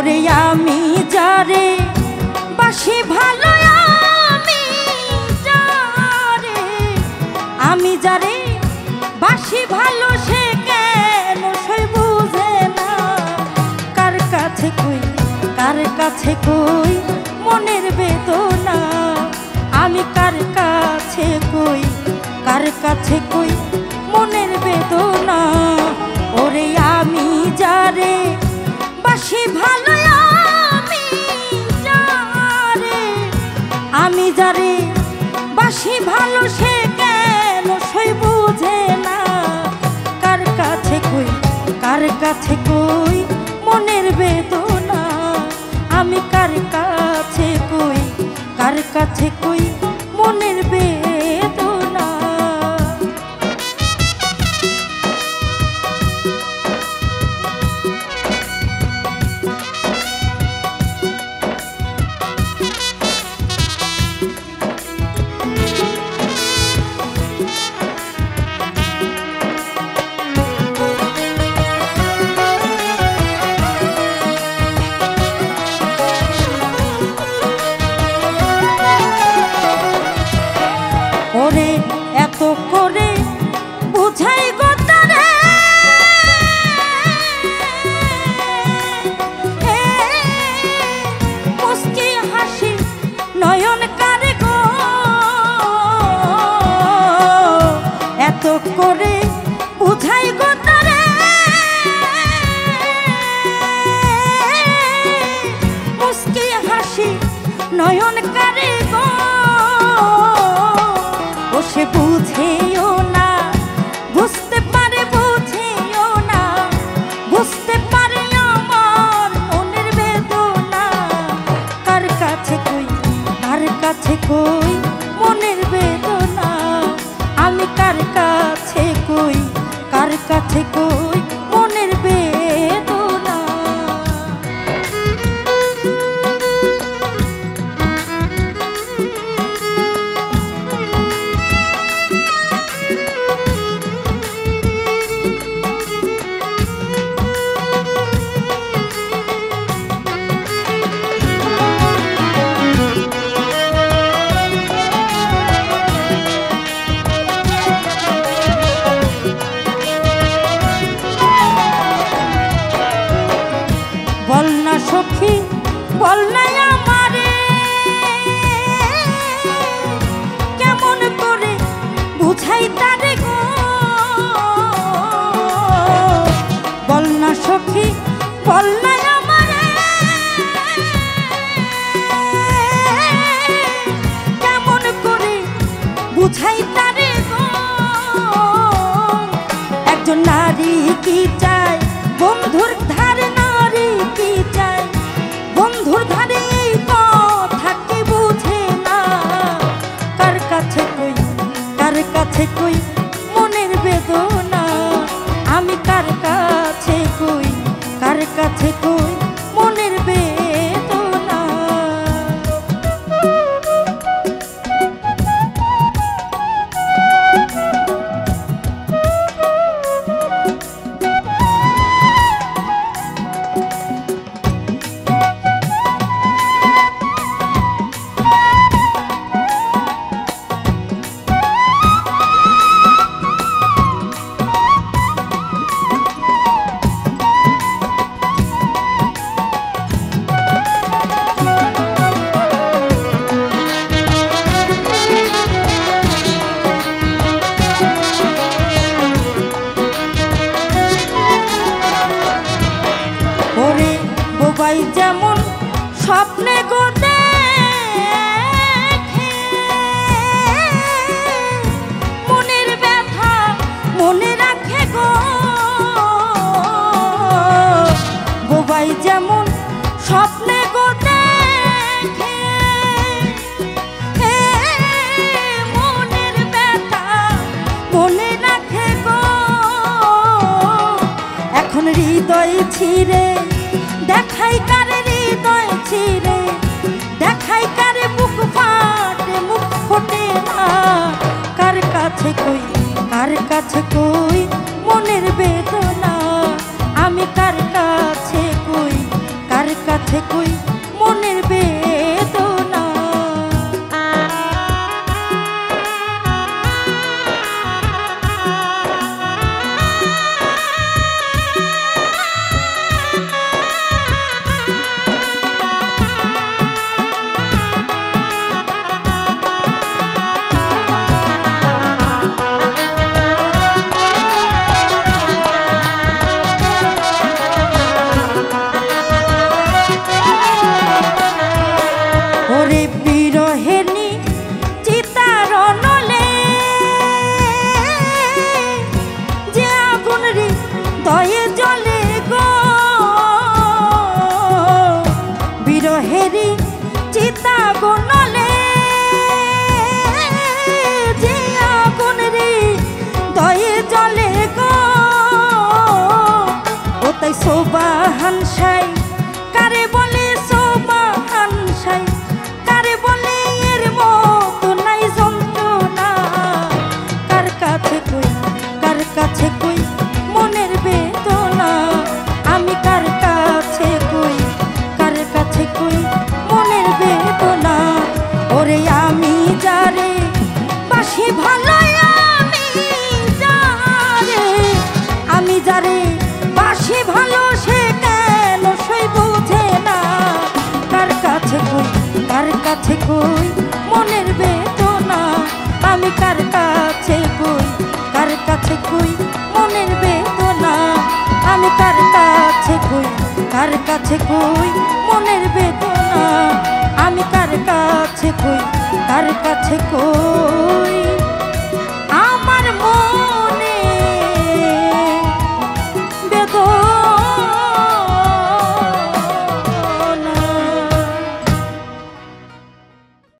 ওরে আমি যারে বাসি ভালো, আমি যারে বাসি ভালো সে কেন সই বুঝে না। কার কাছে কই, কার কাছে কই মনের বেদনা, আমি কার কাছে কই, কার কাছে কই মনের বেদনা। ওরে আমি যারে বাসি ভালো, আমি যারে বাসি ভালো সে কেন সই বুঝে না। কার কাছে কই, কার কাছে কই মনের বেদনা, আমি কার কাছে কই, কার কাছে কই মনের বেদনা। ওরে এত করে বুঝাই গো তারে, মুস্কি হাসি নয়ন কারে গো, এত করে বুঝাই গো তারে, মুস্কি হাসি নয়ন কারে গো। সে বুঝেও না, বুঝতে পারে বুঝেও না, বুঝতে পারে আমার মনের বেদনা। কার কাছে কই, কার কাছে কই মনের বেদনা, আমি কার কাছে কই, কার কাছে কই মনের বেদনা। বল না সখী বল না আমারে, কেমন করে বুঝাই তারে গো। বল না সখী বল না আমারে, কেমন করে বুঝাই তারে গো। একজন নারী কি চায় বন্ধুর ধারে, নারী কি চায় বন্ধুর ধারে, এই কথা কি বুঝে না। কার কাছে কই, কার কাছে কই মনের বেদনা, আমি কার কাছে কই, কার কাছে কই মনের বেদনা। বোবাই যেমন স্বপ্নে গো দেখে, মনের ব্যথা মনে রাখে গো। বোবাই যেমন স্বপ্নে গো দেখে, মনের ব্যথা মনে রাখে গো। এখন হৃদয় ছিঁড়ে দেখাই কারে, হৃদয় ছিঁড়ে দেখাই কারে, বুক ফাটে মুখ ফোটে না। কার কাছে কই, কার কাছে কই মনের বেদনা, আমি কার কাছে কই, কার কাছে সোবাহান সাই কারে বলে সোবাহান সাই কারে বলে এর মতো নাই যন্ত্রণা কার কাছে কই মনের বেদনা আমি কার কাছে কই মনের বেদনা ওরে আমি যারে বাসি ভালো আমি যারে বাসি ভালো সে কেন সই বুঝে না কার কাছে কই মনের বেদনা আমি কার কাছে কই মনের বেদনা আমি কার কাছে কই মনের বেদনা আমি কার কাছে কই